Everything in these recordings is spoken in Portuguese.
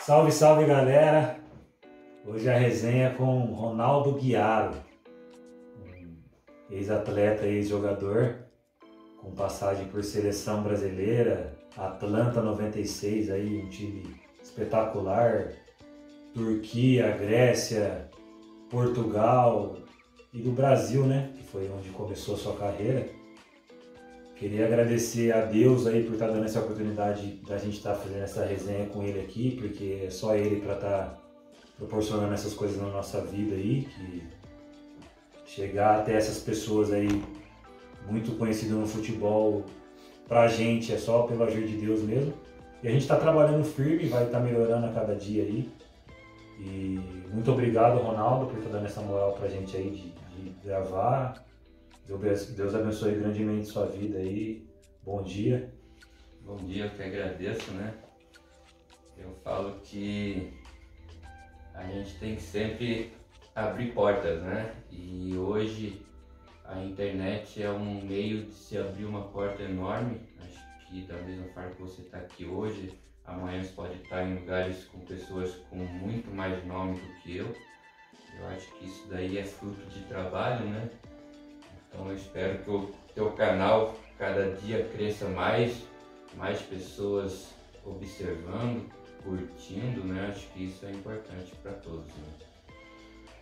Salve, salve galera! Hoje a resenha é com Ronaldo Guiaro, um ex-atleta, ex-jogador, com passagem por seleção brasileira, Atlanta 96, aí, um time espetacular, Turquia, Grécia, Portugal e do Brasil, né? Que foi onde começou a sua carreira. Queria agradecer a Deus aí por estar dando essa oportunidade da gente estar fazendo essa resenha com ele aqui, porque é só ele para estar proporcionando essas coisas na nossa vida aí, que chegar até essas pessoas aí muito conhecidas no futebol, pra gente é só pelo agir de Deus mesmo. E a gente está trabalhando firme, vai estar melhorando a cada dia aí. E muito obrigado, Ronaldo, por estar dando essa moral pra gente aí de gravar. Deus abençoe grandemente sua vida aí. Bom dia. Bom dia, eu que agradeço, né? Eu falo que a gente tem que sempre abrir portas, né? E hoje a internet é um meio de se abrir uma porta enorme. Acho que da mesma forma que você está aqui hoje, amanhã você pode estar em lugares com pessoas com muito mais nome do que eu. Eu acho que isso daí é fruto de trabalho, né? Então eu espero que o teu canal cada dia cresça mais pessoas observando, curtindo, né? Acho que isso é importante para todos, né?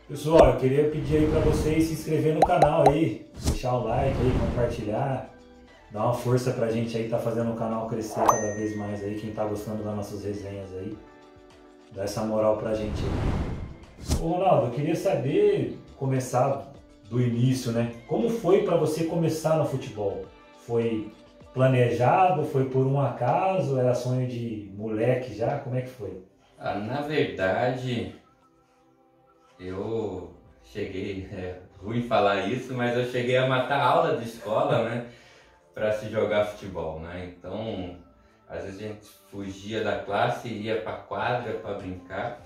Pessoal, eu queria pedir aí para vocês se inscrever no canal aí, deixar o like aí, compartilhar, dar uma força pra gente aí, tá fazendo o canal crescer cada vez mais aí, quem tá gostando das nossas resenhas aí, dá essa moral pra gente aí. Ô Ronaldo, eu queria saber, começar do início, né? Como foi para você começar no futebol? Foi planejado? Foi por um acaso? Era sonho de moleque já? Como é que foi? Na verdade, eu cheguei, é ruim falar isso, mas eu cheguei a matar aula de escola, né? Para se jogar futebol, né? Então, às vezes a gente fugia da classe e ia para quadra para brincar.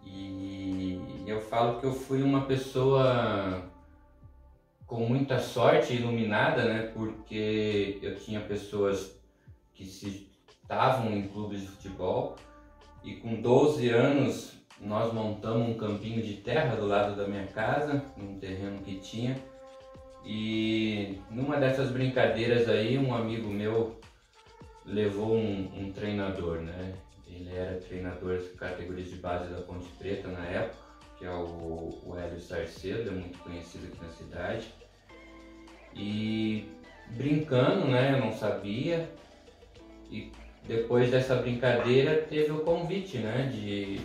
E eu falo que eu fui uma pessoa com muita sorte, iluminada, né? Porque eu tinha pessoas que estavam em clubes de futebol e com 12 anos nós montamos um campinho de terra do lado da minha casa, num terreno que tinha. E numa dessas brincadeiras aí, um amigo meu levou um treinador, né? Ele era treinador de categorias de base da Ponte Preta na época, que é o Hélio Sarcedo, é muito conhecido aqui na cidade. E brincando, né, eu não sabia, e depois dessa brincadeira teve o convite, né, de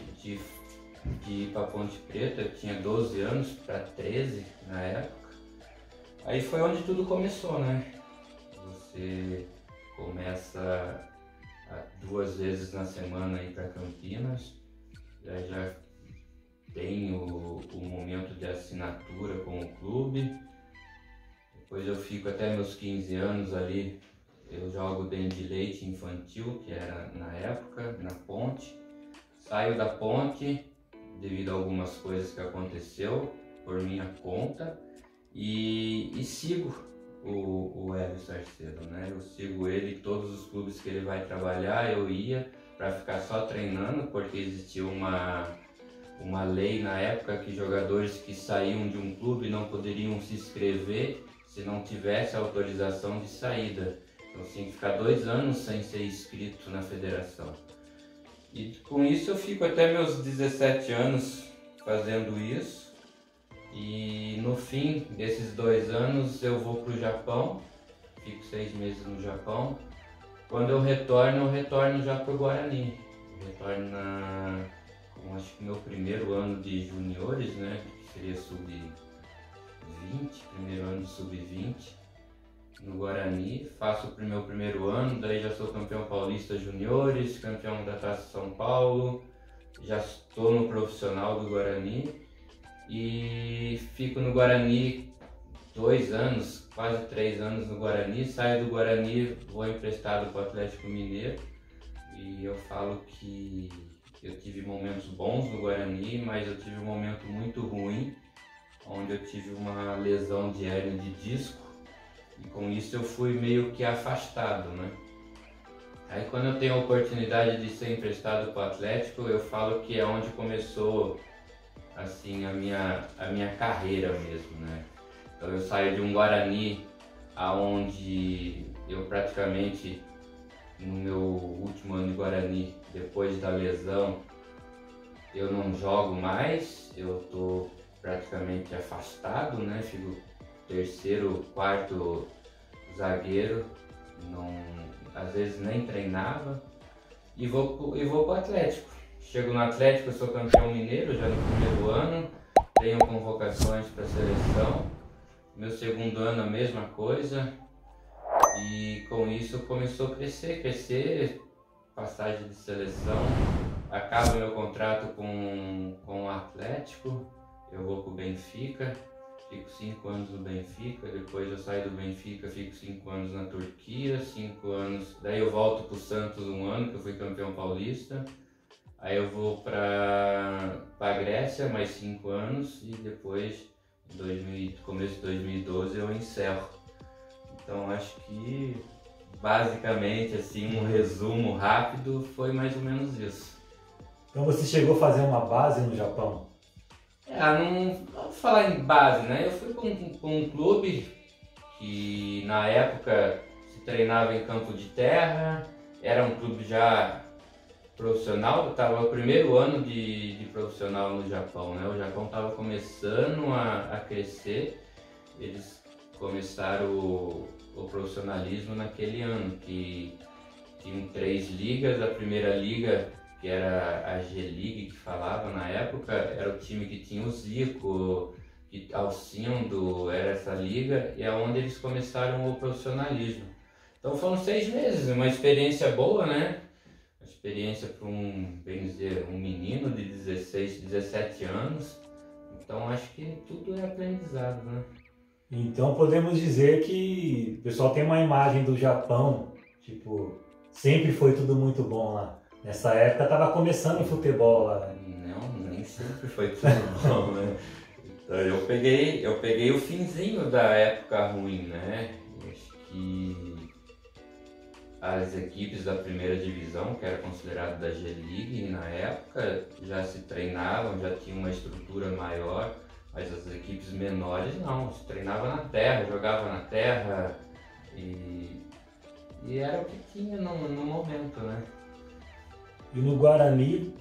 ir para Ponte Preta. Eu tinha 12 anos para 13 na época. Aí foi onde tudo começou, né? Você começa 2 vezes na semana ir para Campinas, já tem o momento de assinatura com o clube. Depois eu fico até meus 15 anos ali, eu jogo dentro de leite infantil, que era na época, na Ponte. Saio da Ponte devido a algumas coisas que aconteceu por minha conta e sigo o Hélio Sarcedo, né? Eu sigo ele, todos os clubes que ele vai trabalhar eu ia para ficar só treinando, porque existia uma lei na época que jogadores que saíam de um clube não poderiam se inscrever se não tivesse autorização de saída. Então tinha que ficar 2 anos sem ser inscrito na federação. E com isso eu fico até meus 17 anos fazendo isso. E no fim desses 2 anos eu vou para o Japão, fico 6 meses no Japão. Quando eu retorno já para o Guarani. Retorno com acho que meu primeiro ano de juniores, né, que seria sub-20, primeiro ano de sub-20 no Guarani. Faço o meu primeiro ano, daí já sou campeão paulista juniores, campeão da Taça São Paulo, já estou no profissional do Guarani. E fico no Guarani 2 anos, quase 3 anos no Guarani. Saio do Guarani, vou emprestado para o Atlético Mineiro. E eu falo que eu tive momentos bons no Guarani, mas eu tive um momento muito ruim, onde eu tive uma lesão de hérnia de disco. E com isso eu fui meio que afastado, né? Aí quando eu tenho a oportunidade de ser emprestado para o Atlético, eu falo que é onde começou assim a minha carreira mesmo, né? Então eu saio de um Guarani aonde eu praticamente no meu último ano de Guarani, depois da lesão, eu não jogo mais, eu tô praticamente afastado, né? Fico terceiro, quarto zagueiro, não, às vezes nem treinava e vou pro Atlético. Chego no Atlético, eu sou campeão mineiro já no primeiro ano, tenho convocações para a seleção. Meu segundo ano a mesma coisa e com isso começou a crescer, passagem de seleção, acaba meu contrato com o Atlético, eu vou pro Benfica, fico 5 anos no Benfica, depois eu saio do Benfica, fico 5 anos na Turquia, 5 anos, daí eu volto pro Santos um ano, que eu fui campeão paulista, aí eu vou pra Grécia mais 5 anos e depois, começo de 2012, eu encerro. Então acho que basicamente assim, um resumo rápido foi mais ou menos isso. Então você chegou a fazer uma base no Japão? Não vou falar em base, né? Eu fui para um clube que na época se treinava em campo de terra, era um clube já profissional, estava o primeiro ano de profissional no Japão, né? O Japão estava começando a crescer, eles começaram o profissionalismo naquele ano, que tinham 3 ligas, a primeira liga, que era a G-League que falava na época, era o time que tinha o Zico, Alcindo, era essa liga, e é onde eles começaram o profissionalismo. Então foram 6 meses, uma experiência boa, né? Uma experiência para bem dizer, um menino de 16, 17 anos, então acho que tudo é aprendizado, né? Então podemos dizer que o pessoal tem uma imagem do Japão, tipo, sempre foi tudo muito bom lá. Nessa época estava começando o futebol lá, né? Não, nem sempre foi tudo bom, né? Então eu peguei o finzinho da época ruim, né? Acho que as equipes da primeira divisão, que era considerado da G-League na época, já se treinavam, já tinham uma estrutura maior, mas as equipes menores não, se treinava na terra, jogava na terra e era o que tinha no momento, né? E no Guarani,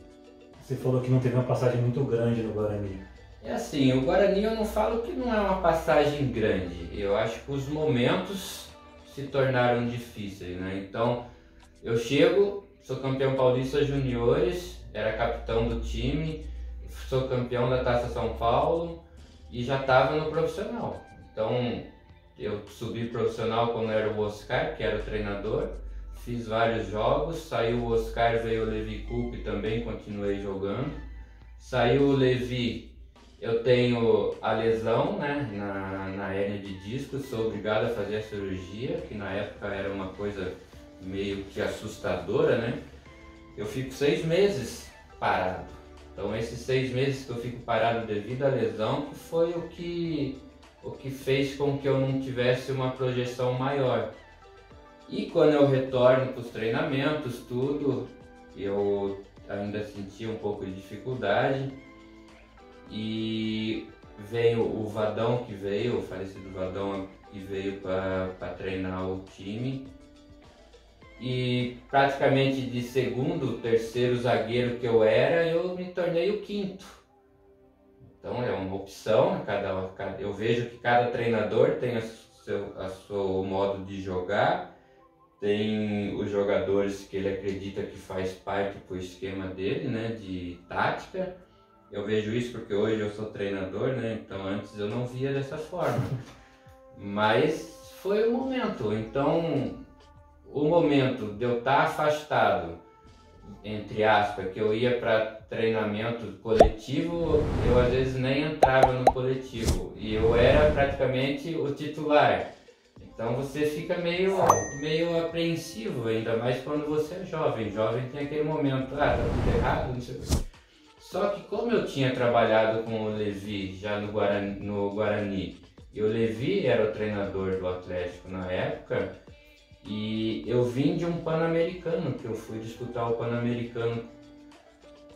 você falou que não teve uma passagem muito grande no Guarani. É assim, o Guarani eu não falo que não é uma passagem grande, eu acho que os momentos se tornaram difíceis, né? Então, eu chego, sou campeão paulista juniores, era capitão do time, sou campeão da Taça São Paulo e já estava no profissional. Então, eu subi profissional quando era o Oscar, que era o treinador, fiz vários jogos, saiu o Oscar, veio o Levi Coupe, também continuei jogando. Saiu o Levi, eu tenho a lesão, né, na hérnia de disco, sou obrigado a fazer a cirurgia, que na época era uma coisa meio que assustadora, né? Eu fico 6 meses parado. Então esses 6 meses que eu fico parado devido à lesão foi o que fez com que eu não tivesse uma projeção maior. E quando eu retorno para os treinamentos, tudo, eu ainda senti um pouco de dificuldade. E veio o Vadão o falecido Vadão que veio para treinar o time. E praticamente de segundo, terceiro zagueiro que eu era, eu me tornei o quinto. Então é uma opção, eu vejo que cada treinador tem o seu modo de jogar, tem os jogadores que ele acredita que faz parte do esquema dele, né, de tática. Eu vejo isso porque hoje eu sou treinador, né, então antes eu não via dessa forma. Mas foi o momento, então o momento de eu estar afastado, entre aspas, que eu ia para treinamento coletivo, eu às vezes nem entrava no coletivo e eu era praticamente o titular. Então você fica meio apreensivo, ainda mais quando você é jovem. Jovem tem aquele momento, tá tudo errado, não sei o que. Só que como eu tinha trabalhado com o Levi já no Guarani, e o Levi era o treinador do Atlético na época, E eu vim de um Pan-Americano, que eu fui disputar o Pan-Americano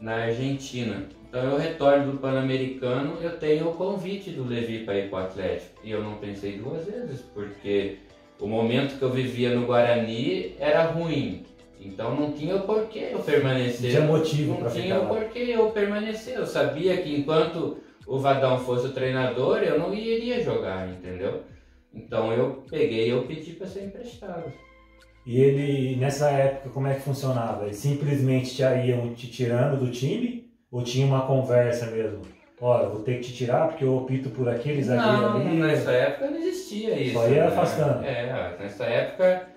na Argentina. Então eu retorno do Pan-Americano, eu tenho o convite do Levi para ir para o Atlético. E eu não pensei duas vezes, porque o momento que eu vivia no Guarani era ruim. Então não tinha o porquê eu permanecer. Não tinha motivo para ficar lá. Não tinha o porquê eu permanecer. Eu sabia que enquanto o Vadão fosse o treinador, eu não iria jogar, entendeu? Então eu pedi para ser emprestado. E ele, nessa época, como é que funcionava? Eles simplesmente iam te tirando do time? Ou tinha uma conversa mesmo? Olha, vou ter que te tirar porque eu opto por aquele zagueiro ali. Não, nessa época não existia isso. Só ia afastando. Nessa época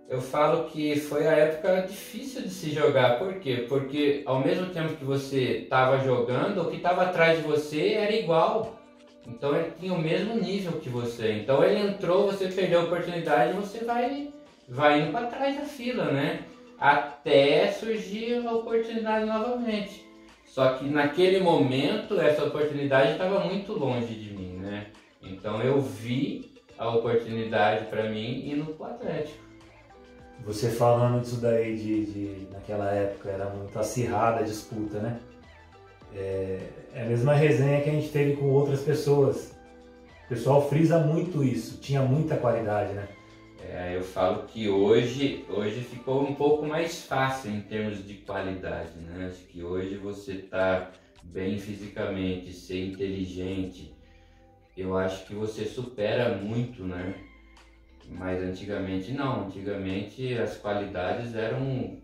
eu falo que foi a época difícil de se jogar. Por quê? Porque ao mesmo tempo que você estava jogando, o que estava atrás de você era igual. Então ele tinha o mesmo nível que você. Então ele entrou, você perdeu a oportunidade, você vai indo para trás da fila, né? Até surgir a oportunidade novamente. Só que naquele momento essa oportunidade estava muito longe de mim, né? Então eu vi a oportunidade para mim indo para o Atlético. Você falando disso daí, naquela época, era muito acirrada a disputa, né? É a mesma resenha que a gente teve com outras pessoas. O pessoal frisa muito isso, tinha muita qualidade, né? Eu falo que hoje ficou um pouco mais fácil em termos de qualidade, né? Acho que hoje você tá bem fisicamente, ser inteligente, eu acho que você supera muito, né? Mas antigamente não, antigamente as qualidades eram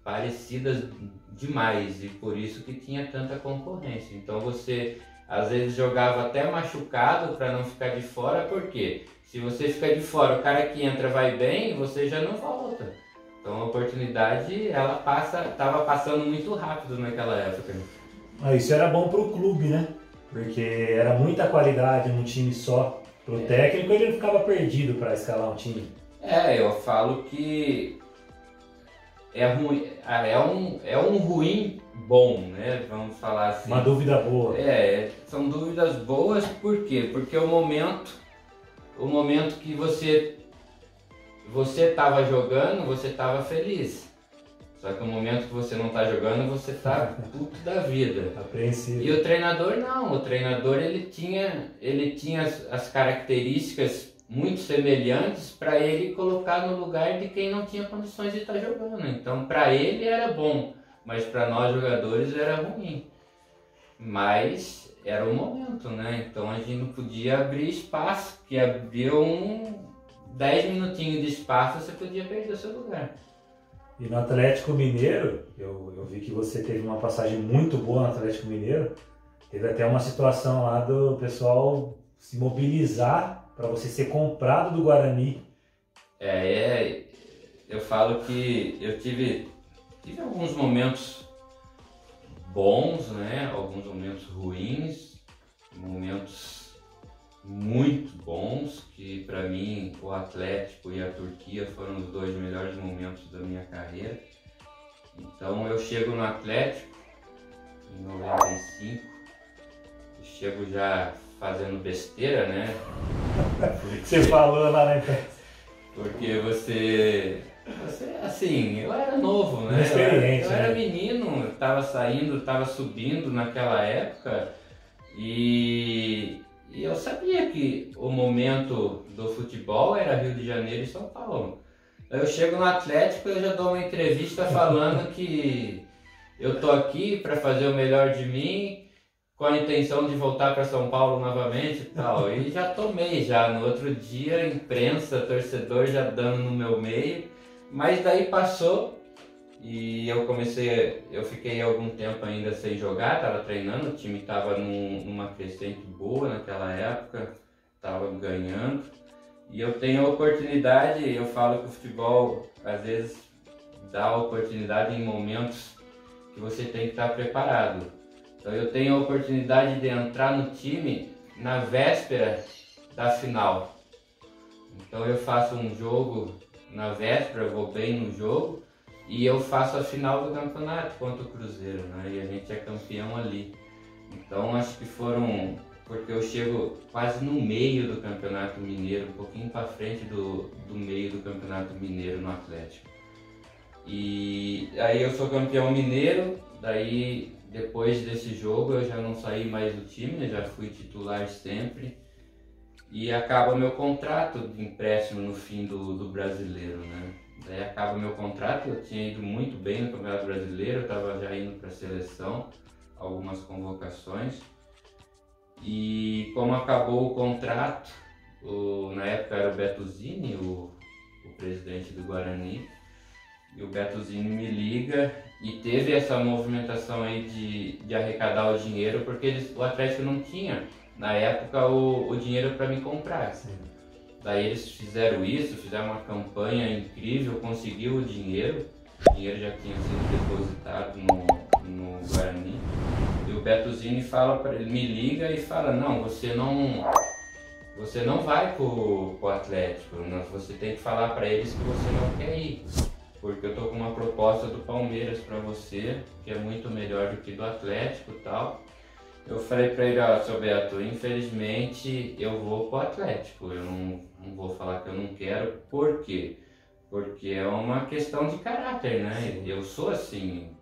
parecidas demais e por isso que tinha tanta concorrência. Então você às vezes jogava até machucado para não ficar de fora, por quê? Se você ficar de fora, o cara que entra vai bem, você já não volta. Então a oportunidade, ela estava passando muito rápido naquela época. Isso era bom pro clube, né? Porque era muita qualidade num time só. Pro técnico ele não ficava perdido para escalar um time. Eu falo que é ruim, é um ruim bom, né? Vamos falar assim. Uma dúvida boa. São dúvidas boas, por quê? Porque o momento que você estava jogando, você estava feliz. Só que o momento que você não está jogando, você está puto da vida. Apreensivo. E o treinador não, o treinador ele tinha as características muito semelhantes para ele colocar no lugar de quem não tinha condições de estar jogando. Então para ele era bom, mas para nós jogadores era ruim. Mas era o momento, né? Então a gente não podia abrir espaço, que abriu 10 minutinhos de espaço, você podia perder o seu lugar. E no Atlético Mineiro, eu vi que você teve uma passagem muito boa no Atlético Mineiro. Teve até uma situação lá do pessoal se mobilizar para você ser comprado do Guarani. Eu falo que eu tive alguns momentos bons, né? Alguns momentos ruins, momentos muito bons, que para mim o Atlético e a Turquia foram os dois melhores momentos da minha carreira. Então eu chego no Atlético em 95, eu chego já fazendo besteira, né? Você falou lá na empresa. Porque você assim, eu era novo, né? Inexperiente, eu era menino, estava saindo, estava subindo naquela época e eu sabia que o momento do futebol era Rio de Janeiro e São Paulo. Eu chego no Atlético e eu já dou uma entrevista falando que eu tô aqui para fazer o melhor de mim, com a intenção de voltar para São Paulo novamente e tal. E já tomei já no outro dia, imprensa, torcedor já dando no meu meio. Mas daí passou e eu fiquei algum tempo ainda sem jogar, estava treinando, o time estava numa crescente boa naquela época, estava ganhando. E eu tenho a oportunidade, eu falo que o futebol às vezes dá a oportunidade em momentos que você tem que estar preparado. Então eu tenho a oportunidade de entrar no time na véspera da final. Então eu faço um jogo na véspera, vou bem no jogo e eu faço a final do campeonato contra o Cruzeiro, né? E a gente é campeão ali. Então acho que foram porque eu chego quase no meio do Campeonato Mineiro, um pouquinho para frente do meio do Campeonato Mineiro no Atlético. E aí eu sou campeão mineiro, daí depois desse jogo eu já não saí mais do time, né? Já fui titular sempre. E acaba meu contrato de empréstimo no fim do brasileiro, né? Daí acaba meu contrato, eu tinha ido muito bem no Campeonato Brasileiro, eu estava já indo para a seleção, algumas convocações. E como acabou o contrato, na época era o Beto Zini, o presidente do Guarani, e o Beto Zini me liga e teve essa movimentação aí de arrecadar o dinheiro, porque o Atlético não tinha, na época, o dinheiro para me comprar. Sim. Daí eles fizeram isso, fizeram uma campanha incrível, conseguiu o dinheiro já tinha sido depositado no Guarani. E o Beto Zini me liga e fala, não, você não vai pro Atlético, você tem que falar para eles que você não quer ir. Porque eu tô com uma proposta do Palmeiras para você, que é muito melhor do que do Atlético e tal. Eu falei para ele, seu Beto, infelizmente eu vou pro Atlético, eu não vou falar que eu não quero, por quê? Porque é uma questão de caráter, né? Eu sou assim,